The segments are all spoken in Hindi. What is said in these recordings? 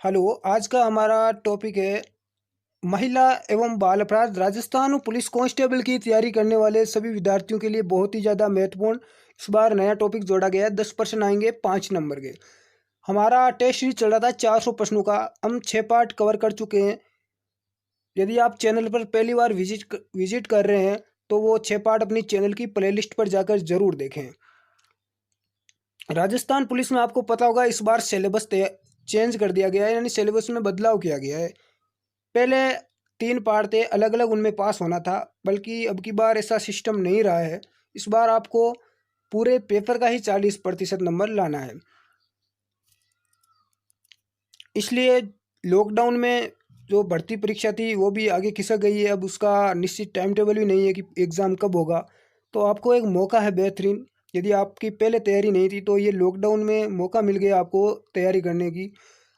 हेलो, आज का हमारा टॉपिक है महिला एवं बाल अपराध। राजस्थान पुलिस कांस्टेबल की तैयारी करने वाले सभी विद्यार्थियों के लिए बहुत ही ज़्यादा महत्वपूर्ण इस बार नया टॉपिक जोड़ा गया है। 10% आएंगे 5 नंबर के। हमारा टेस्ट सीरीज चल रहा था 400 प्रश्नों का। हम 6 पार्ट कवर कर चुके हैं। यदि आप चैनल पर पहली बार विजिट कर रहे हैं तो वो 6 पार्ट अपनी चैनल की प्लेलिस्ट पर जाकर जरूर देखें। राजस्थान पुलिस में आपको पता होगा इस बार सिलेबस चेंज कर दिया गया है, यानी सिलेबस में बदलाव किया गया है। पहले 3 पार्ट थे, अलग अलग उनमें पास होना था, बल्कि अब की बार ऐसा सिस्टम नहीं रहा है। इस बार आपको पूरे पेपर का ही 40% नंबर लाना है। इसलिए लॉकडाउन में जो भर्ती परीक्षा थी वो भी आगे खिसक गई है। अब उसका निश्चित टाइम टेबल भी नहीं है कि एग्ज़ाम कब होगा। तो आपको एक मौका है बेहतरीन। यदि आपकी पहले तैयारी नहीं थी तो ये लॉकडाउन में मौका मिल गया आपको तैयारी करने की।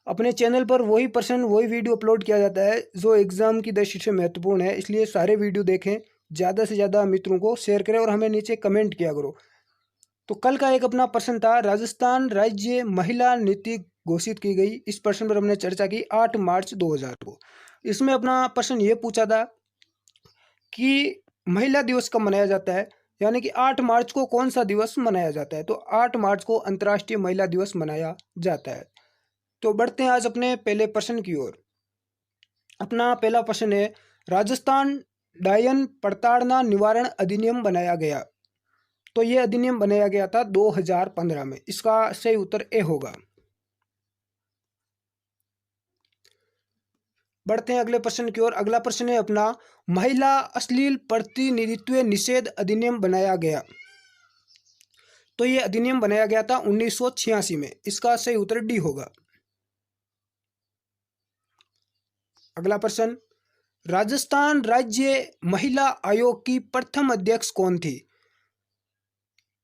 अपने चैनल पर वही वीडियो अपलोड किया जाता है जो एग्ज़ाम की दृष्टि से महत्वपूर्ण है। इसलिए सारे वीडियो देखें, ज़्यादा से ज़्यादा मित्रों को शेयर करें और हमें नीचे कमेंट किया करो। तो कल का एक अपना प्रश्न था, राजस्थान राज्य महिला नीति घोषित की गई। इस प्रश्न पर हमने चर्चा की 8 मार्च 2000 को। इसमें अपना प्रश्न ये पूछा था कि महिला दिवस कब मनाया जाता है, यानी कि 8 मार्च को कौन सा दिवस मनाया जाता है। तो 8 मार्च को अंतर्राष्ट्रीय महिला दिवस मनाया जाता है। तो बढ़ते हैं आज अपने पहले प्रश्न की ओर। अपना पहला प्रश्न है, राजस्थान डायन प्रताड़ना निवारण अधिनियम बनाया गया। तो ये अधिनियम बनाया गया था 2015 में। इसका सही उत्तर ए होगा। बढ़ते हैं अगले प्रश्न की ओर। अगला प्रश्न है अपना, महिला अश्लील प्रतिनिधित्व निषेध अधिनियम बनाया गया। तो ये अधिनियम बनाया गया था 1986 में। इसका सही उत्तर डी होगा। अगला प्रश्न, राजस्थान राज्य महिला आयोग की प्रथम अध्यक्ष कौन थी।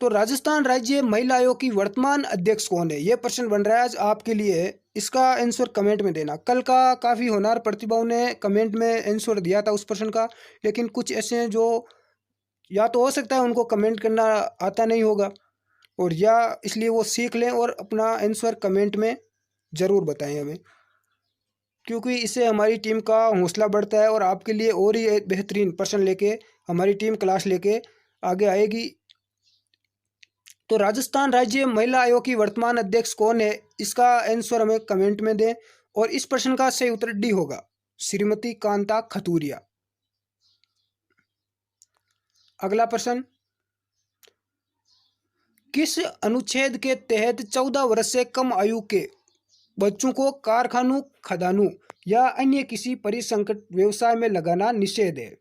तो राजस्थान राज्य महिला आयोग की वर्तमान अध्यक्ष कौन है, यह प्रश्न बन रहा है आज आपके लिए। इसका आंसर कमेंट में देना। कल का काफ़ी होनहार प्रतिभाओं ने कमेंट में आंसर दिया था उस प्रश्न का, लेकिन कुछ ऐसे हैं जो या तो हो सकता है उनको कमेंट करना आता नहीं होगा, और या इसलिए वो सीख लें और अपना आंसर कमेंट में ज़रूर बताएं हमें, क्योंकि इससे हमारी टीम का हौसला बढ़ता है और आपके लिए और ही एक बेहतरीन प्रश्न लेके हमारी टीम क्लास लेके आगे आएगी। तो राजस्थान राज्य महिला आयोग की वर्तमान अध्यक्ष कौन है, इसका आंसर हमें कमेंट में दें। और इस प्रश्न का सही उत्तर डी होगा, श्रीमती कांता खतूरिया। अगला प्रश्न, किस अनुच्छेद के तहत 14 वर्ष से कम आयु के बच्चों को कारखानों, खदानों या अन्य किसी परिसंकट व्यवसाय में लगाना निषेध है।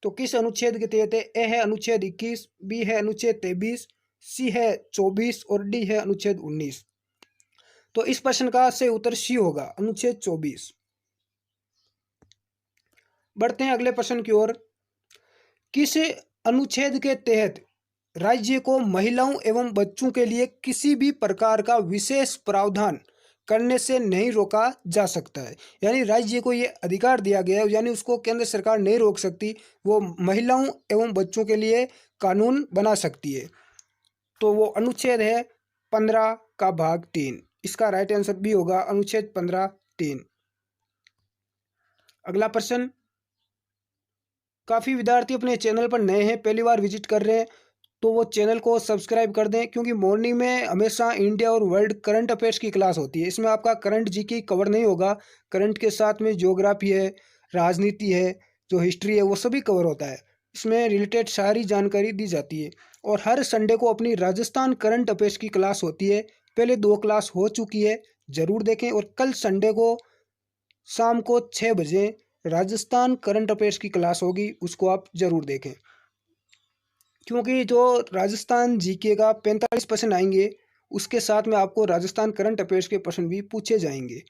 तो किस अनुच्छेद के तहत है। ए है अनुच्छेद 21, बी है अनुच्छेद 23, सी है 24 और डी है अनुच्छेद 19। तो इस प्रश्न का सही उत्तर सी होगा, अनुच्छेद 24। बढ़ते हैं अगले प्रश्न की ओर। किस अनुच्छेद के तहत राज्य को महिलाओं एवं बच्चों के लिए किसी भी प्रकार का विशेष प्रावधान करने से नहीं रोका जा सकता है, यानी राज्य को ये अधिकार दिया गया है, यानी उसको केंद्र सरकार नहीं रोक सकती, वो महिलाओं एवं बच्चों के लिए कानून बना सकती है। तो वो अनुच्छेद है 15 का भाग 3। इसका राइट आंसर भी होगा, अनुच्छेद 15(3). अगला प्रश्न, काफ़ी विद्यार्थी अपने चैनल पर नए हैं, पहली बार विजिट कर रहे हैं, तो वो चैनल को सब्सक्राइब कर दें, क्योंकि मॉर्निंग में हमेशा इंडिया और वर्ल्ड करंट अफेयर्स की क्लास होती है। इसमें आपका करंट जीके कवर नहीं होगा, करंट के साथ में ज्योग्राफी है, राजनीति है, जो हिस्ट्री है, वो सभी कवर होता है। इसमें रिलेटेड सारी जानकारी दी जाती है। और हर संडे को अपनी राजस्थान करंट अफेयर्स की क्लास होती है। पहले 2 क्लास हो चुकी है, ज़रूर देखें। और कल संडे को शाम को 6 बजे राजस्थान करंट अफेयर्स की क्लास होगी, उसको आप ज़रूर देखें, क्योंकि जो राजस्थान जीके का 45% आएंगे, उसके साथ में आपको राजस्थान करंट अफेयर्स के प्रश्न भी पूछे जाएंगे।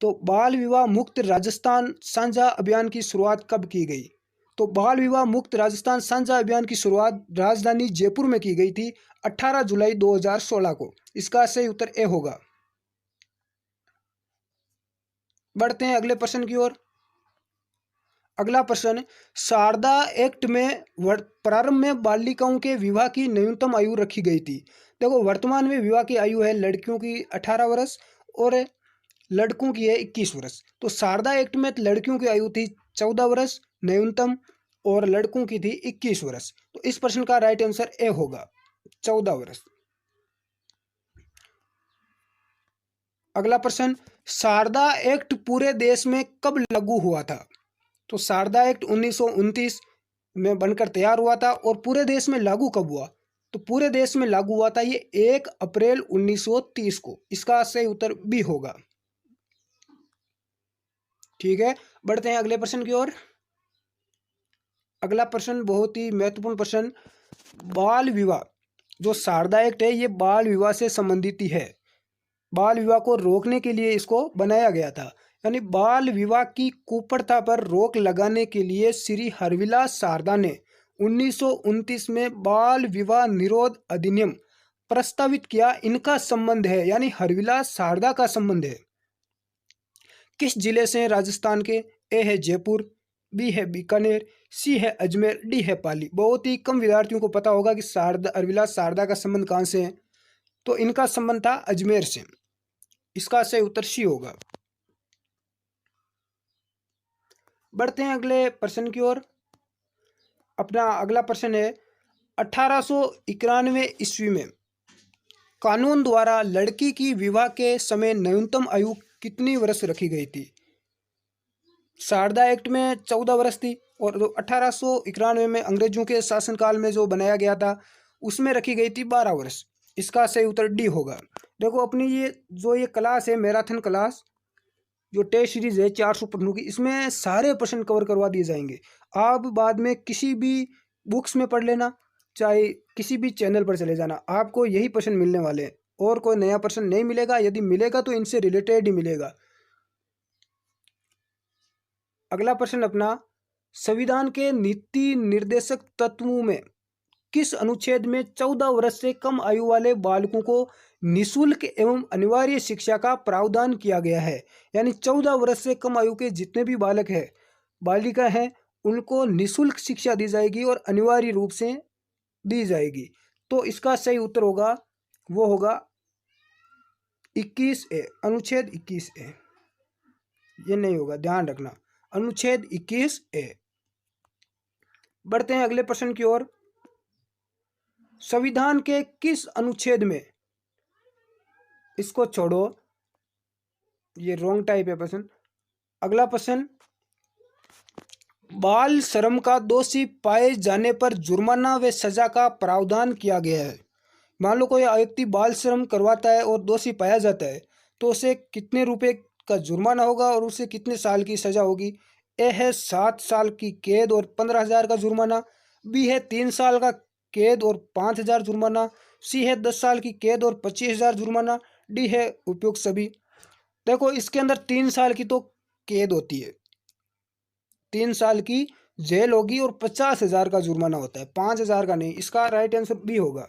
तो बाल विवाह मुक्त राजस्थान साझा अभियान की शुरुआत कब की गई। तो बाल विवाह मुक्त राजस्थान साझा अभियान की शुरुआत राजधानी जयपुर में की गई थी 18 जुलाई 2016 को। इसका सही उत्तर ए होगा। बढ़ते हैं अगले प्रश्न की ओर। अगला प्रश्न, शारदा एक्ट में प्रारंभ में बालिकाओं के विवाह की न्यूनतम आयु रखी गई थी। देखो, वर्तमान में विवाह की आयु है लड़कियों की 18 वर्ष और लड़कों की है 21 वर्ष। तो शारदा एक्ट में लड़कियों की आयु थी 14 वर्ष न्यूनतम और लड़कों की थी 21 वर्ष। तो इस प्रश्न का राइट आंसर ए होगा, 14 वर्ष। अगला प्रश्न, शारदा एक्ट पूरे देश में कब लागू हुआ था? तो शारदा एक्ट 1929 में बनकर तैयार हुआ था और पूरे देश में लागू कब हुआ? तो पूरे देश में लागू हुआ था ये 1 अप्रैल 1930 को। इसका सही उत्तर बी होगा। ठीक है, बढ़ते हैं अगले प्रश्न की ओर। अगला प्रश्न बहुत ही महत्वपूर्ण प्रश्न, बाल विवाह। जो शारदा एक्ट है ये बाल विवाह से संबंधित ही है। बाल विवाह को रोकने के लिए इसको बनाया गया था। यानी बाल विवाह की कुप्रथा पर रोक लगाने के लिए श्री हरविलास शारदा ने 1929 में बाल विवाह निरोध अधिनियम प्रस्तावित किया। इनका संबंध है, यानी हरविलास शारदा का संबंध है, किस जिले से? राजस्थान के। ए है जयपुर, बी है बीकानेर, सी है अजमेर, डी है पाली। बहुत ही कम विद्यार्थियों को पता होगा कि हरविलास शारदा का संबंध कहाँ से है। तो इनका संबंध था अजमेर से। इसका सही उत्तर सी होगा। बढ़ते हैं अगले प्रश्न की ओर। अपना अगला प्रश्न है, 1891 ईस्वी में कानून द्वारा लड़की की विवाह के समय न्यूनतम आयु कितनी वर्ष रखी गई थी? शारदा एक्ट में 14 वर्ष थी और 1891 में अंग्रेजों के शासनकाल में जो बनाया गया था उसमें रखी गई थी 12 वर्ष। इसका सही उत्तर डी होगा। देखो अपनी ये क्लास है मैराथन क्लास, जो टेस्ट सीरीज है 400 प्रश्नों की, इसमें सारे प्रश्न कवर करवा दिए जाएंगे। आप बाद में किसी भी बुक्स में पढ़ लेना, चाहे किसी भी चैनल पर चले जाना, आपको यही प्रश्न मिलने वाले हैं और कोई नया प्रश्न नहीं मिलेगा। यदि मिलेगा तो इनसे रिलेटेड ही मिलेगा। अगला प्रश्न अपना, संविधान के नीति निर्देशक तत्वों में किस अनुच्छेद में 14 वर्ष से कम आयु वाले बालकों को निःशुल्क एवं अनिवार्य शिक्षा का प्रावधान किया गया है? यानी 14 वर्ष से कम आयु के जितने भी बालक हैं, बालिका हैं, उनको निःशुल्क शिक्षा दी जाएगी और अनिवार्य रूप से दी जाएगी। तो इसका सही उत्तर होगा, वो होगा 21A, अनुच्छेद 21A। ये नहीं होगा, ध्यान रखना, अनुच्छेद 21A। बढ़ते हैं अगले प्रश्न की ओर। संविधान के किस अनुच्छेद में, इसको छोड़ो, ये रॉन्ग टाइप है प्रश्न। अगला प्रश्न, बाल श्रम का दोषी पाए जाने पर जुर्माना व सजा का प्रावधान किया गया है। मान लो कोई व्यक्ति बाल श्रम करवाता है और दोषी पाया जाता है तो उसे कितने रुपए का जुर्माना होगा और उसे कितने साल की सजा होगी? ए है 7 साल की कैद और 15,000 का जुर्माना, बी है 3 साल का कैद और 5,000 जुर्माना, सी है 10 साल की कैद और 25,000 जुर्माना, डी है उपयुक्त सभी। देखो इसके अंदर 3 साल की तो कैद होती है, 3 साल की जेल होगी और 50,000 का जुर्माना होता है, 5,000 का नहीं। इसका राइट आंसर बी होगा।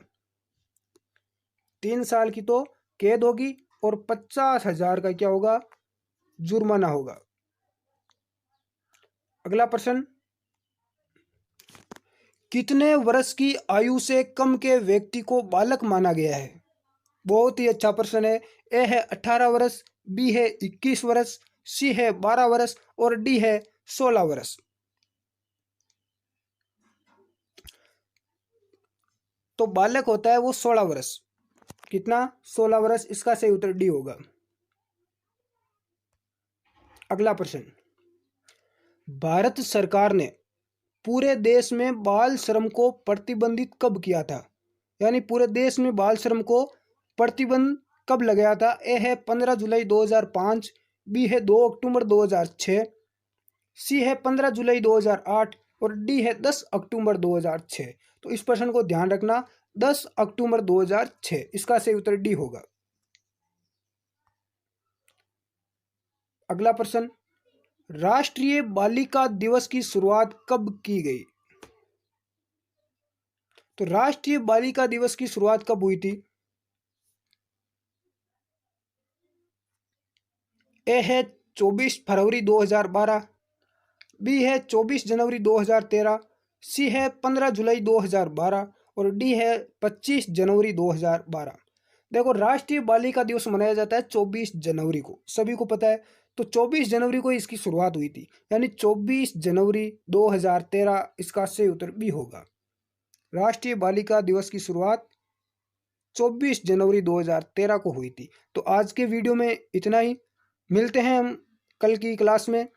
3 साल की तो कैद होगी और 50,000 का क्या होगा? जुर्माना होगा। अगला प्रश्न, कितने वर्ष की आयु से कम के व्यक्ति को बालक माना गया है? बहुत ही अच्छा प्रश्न है। ए है 18 वर्ष, बी है 21 वर्ष, सी है 12 वर्ष और डी है 16 वर्ष। तो बालक होता है वो 16 वर्ष। कितना? 16 वर्ष। इसका सही उत्तर डी होगा। अगला प्रश्न, भारत सरकार ने पूरे देश में बाल श्रम को प्रतिबंधित कब किया था? यानी पूरे देश में बाल श्रम को प्रतिबंध कब लगाया था? ए है 15 जुलाई 2005, बी है 2 अक्टूबर 2006, सी है 15 जुलाई 2008 और डी है 10 अक्टूबर 2006। तो इस प्रश्न को ध्यान रखना, 10 अक्टूबर 2006। इसका सही उत्तर डी होगा। अगला प्रश्न, राष्ट्रीय बालिका दिवस की शुरुआत कब की गई? तो राष्ट्रीय बालिका दिवस की शुरुआत कब हुई थी? ए है 24 फरवरी 2012, बी है 24 जनवरी 2013, सी है 15 जुलाई 2012 और डी है 25 जनवरी 2012। देखो, राष्ट्रीय बालिका दिवस मनाया जाता है 24 जनवरी को, सभी को पता है। तो 24 जनवरी को इसकी शुरुआत हुई थी, यानी 24 जनवरी 2013 इसका सही उत्तर भी होगा। राष्ट्रीय बालिका दिवस की शुरुआत 24 जनवरी 2013 को हुई थी। तो आज के वीडियो में इतना ही। मिलते हैं हम कल की क्लास में।